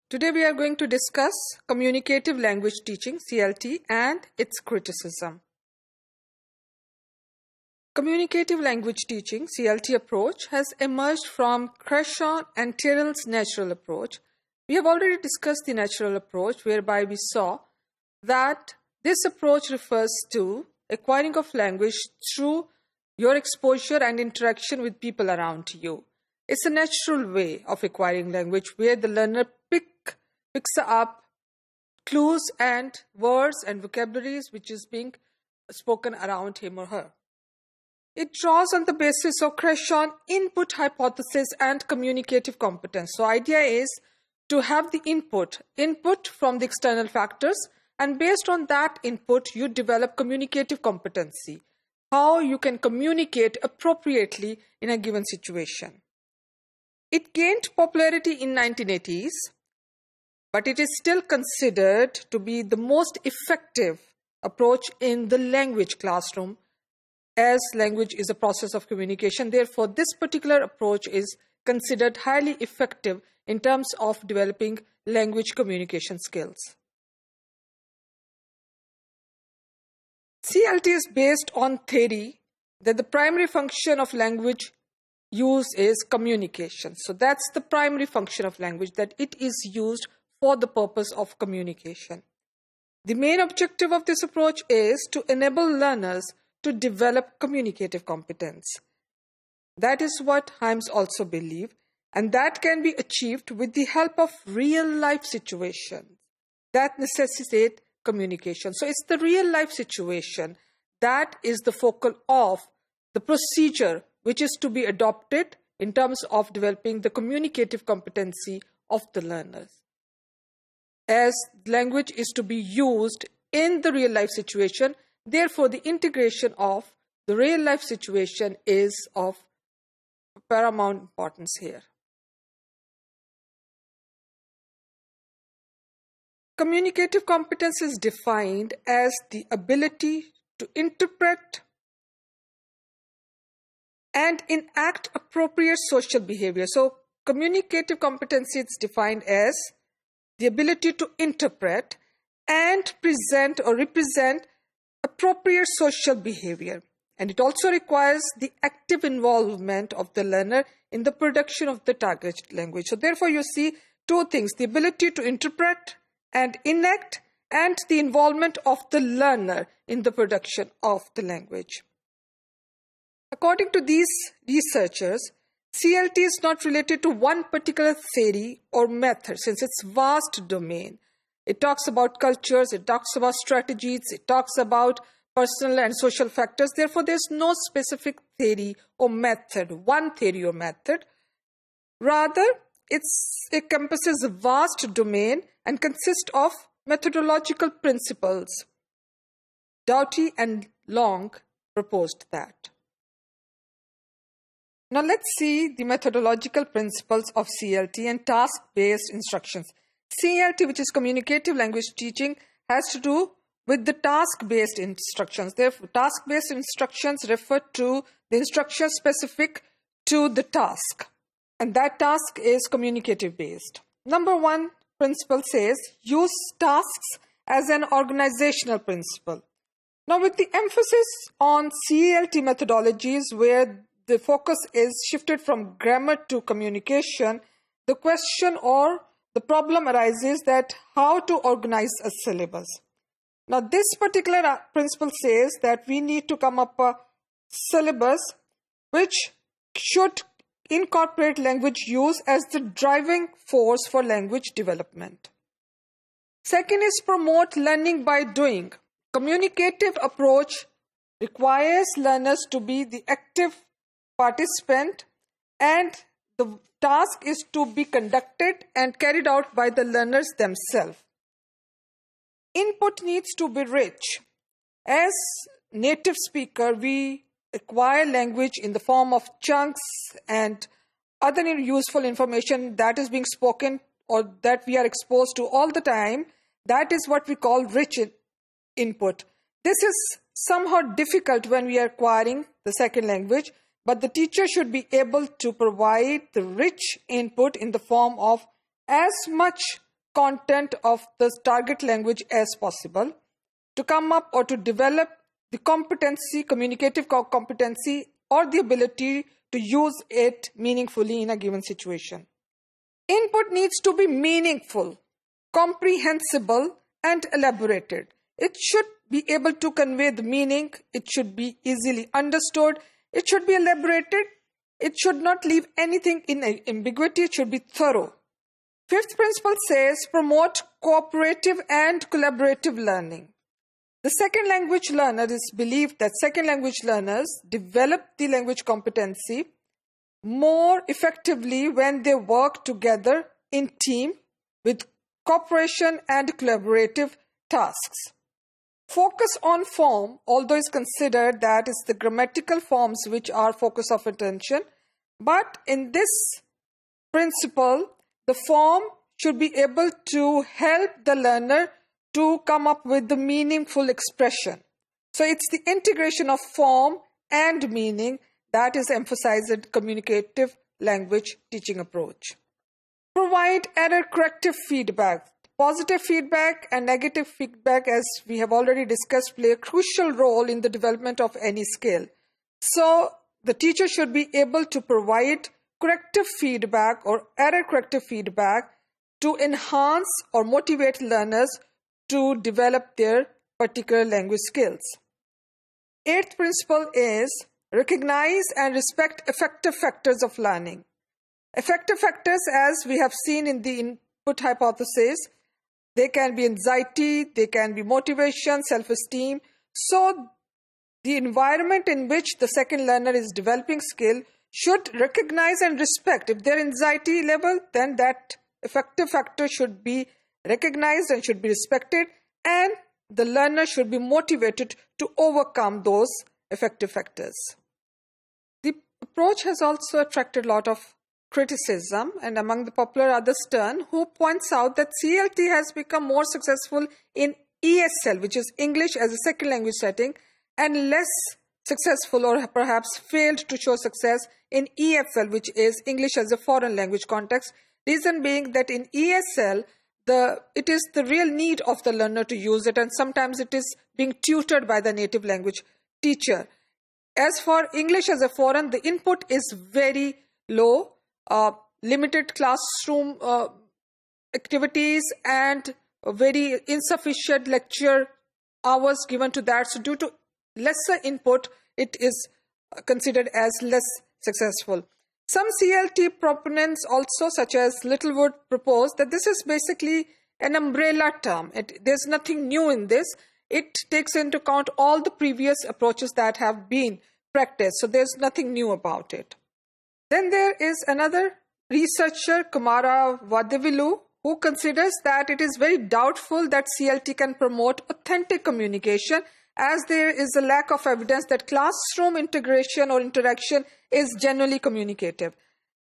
Today we are going to discuss communicative language teaching (CLT) and its criticism. Communicative language teaching (CLT) approach has emerged from Creshawn and Tyrrell's natural approach. We have already discussed the natural approach, whereby we saw that this approach refers to acquiring of language through your exposure and interaction with people around you. It's a natural way of acquiring language where the learner picks up clues and words and vocabularies which is being spoken around him or her. It draws on the basis of Creshawn input hypothesis and communicative competence. So idea is to have the input from the external factors, and based on that input you develop communicative competency, how you can communicate appropriately in a given situation. It gained popularity in 1980s, but it is still considered to be the most effective approach in the language classroom, as language is a process of communication. Therefore, this particular approach is considered highly effective in terms of developing language communication skills. CLT is based on theory that the primary function of language use is communication. So that's the primary function of language, that it is used for the purpose of communication. The main objective of this approach is to enable learners to develop communicative competence. That is what Himes also believe, and that can be achieved with the help of real life situations that necessitate communication. So it's the real life situation that is the focal of the procedure which is to be adopted in terms of developing the communicative competency of the learners. As language is to be used in the real life situation, therefore the integration of the real life situation is of paramount importance here. Communicative competence is defined as the ability to interpret and enact appropriate social behavior. So communicative competency is defined as the ability to interpret and present or represent appropriate social behavior. And it also requires the active involvement of the learner in the production of the target language. So therefore you see two things: the ability to interpret and enact, and the involvement of the learner in the production of the language. According to these researchers, CLT is not related to one particular theory or method, since it's a vast domain. It talks about cultures, it talks about strategies, it talks about personal and social factors. Therefore, there's no specific theory or method, one theory or method. Rather, it encompasses a vast domain and consists of methodological principles. Doughty and Long proposed that. Now let's see the methodological principles of CLT and task-based instructions. CLT, which is communicative language teaching, has to do with the task-based instructions. Therefore, task-based instructions refer to the instructions specific to the task, and that task is communicative-based. Number one principle says, use tasks as an organizational principle. Now, with the emphasis on CLT methodologies where the focus is shifted from grammar to communication, the question or the problem arises that how to organize a syllabus. Now, this particular principle says that we need to come up a syllabus which should incorporate language use as the driving force for language development. Second is promote learning by doing. Communicative approach requires learners to be the active participant, and the task is to be conducted and carried out by the learners themselves. Input needs to be rich. As native speaker, we acquire language in the form of chunks and other useful information that is being spoken or that we are exposed to all the time. That is what we call rich input. This is somehow difficult when we are acquiring the second language, but the teacher should be able to provide the rich input in the form of as much content of the target language as possible, to come up or to develop the competency, communicative competency, or the ability to use it meaningfully in a given situation. Input needs to be meaningful, comprehensible, and elaborated. It should be able to convey the meaning. It should be easily understood. It should be elaborated. It should not leave anything in ambiguity. It should be thorough. Fifth principle says promote cooperative and collaborative learning. The second language learner is believed that second language learners develop the language competency more effectively when they work together in team with cooperation and collaborative tasks. Focus on form, although is considered that is the grammatical forms which are focus of attention, but in this principle, the form should be able to help the learner to come up with the meaningful expression. So it's the integration of form and meaning that is emphasized in communicative language teaching approach. Provide error corrective feedback. Positive feedback and negative feedback, as we have already discussed, play a crucial role in the development of any skill. So the teacher should be able to provide corrective feedback or error corrective feedback to enhance or motivate learners to develop their particular language skills. Eighth principle is recognize and respect effective factors of learning. Effective factors, as we have seen in the input hypothesis, they can be anxiety, they can be motivation, self-esteem. So the environment in which the second learner is developing skill should recognize and respect. If their anxiety level, then that effective factor should be recognized and should be respected, and the learner should be motivated to overcome those effective factors. The approach has also attracted a lot of criticism, and among the popular are the Stern, who points out that CLT has become more successful in ESL, which is English as a second language setting, and less successful or perhaps failed to show success in EFL, which is English as a foreign language context. Reason being that in ESL, it is the real need of the learner to use it, and sometimes it is being tutored by the native language teacher. As for English as a foreign, the input is very low, limited classroom activities and very insufficient lecture hours given to that. So due to lesser input, it is considered as less successful. Some CLT proponents also, such as Littlewood, propose that this is basically an umbrella term. There's nothing new in this. It takes into account all the previous approaches that have been practiced. So there's nothing new about it. Then there is another researcher, Kumara Vadavilu, who considers that it is very doubtful that CLT can promote authentic communication, as there is a lack of evidence that classroom integration or interaction is generally communicative.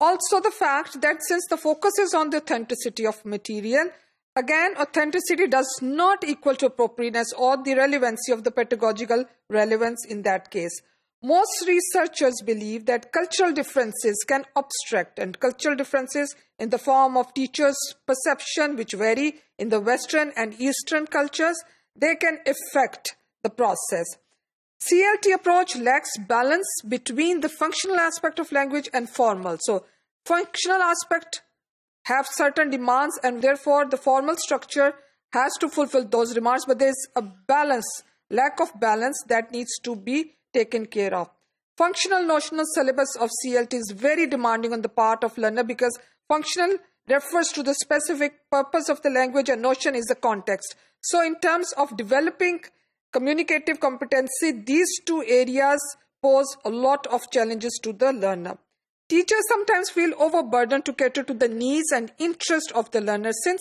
Also the fact that since the focus is on the authenticity of material, again, authenticity does not equal to appropriateness or the relevancy of the pedagogical relevance in that case. Most researchers believe that cultural differences can obstruct, and cultural differences in the form of teachers' perception, which vary in the Western and Eastern cultures, they can affect the process. CLT approach lacks balance between the functional aspect of language and formal. So functional aspect have certain demands, and therefore the formal structure has to fulfill those demands, but there is a lack of balance that needs to be taken care of. Functional notional syllabus of CLT is very demanding on the part of learner, because functional refers to the specific purpose of the language and notion is the context. So in terms of developing communicative competency, these two areas pose a lot of challenges to the learner. Teachers sometimes feel overburdened to cater to the needs and interest of the learner. Since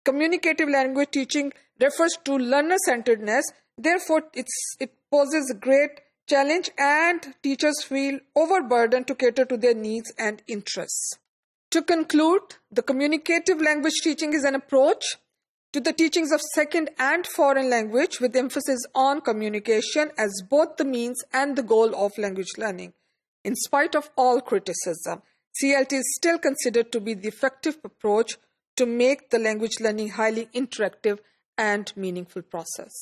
communicative language teaching refers to learner-centeredness, therefore it poses a great challenge, and teachers feel overburdened to cater to their needs and interests. To conclude, the communicative language teaching is an approach to the teachings of second and foreign language with emphasis on communication as both the means and the goal of language learning. In spite of all criticism, CLT is still considered to be the effective approach to make the language learning highly interactive and meaningful process.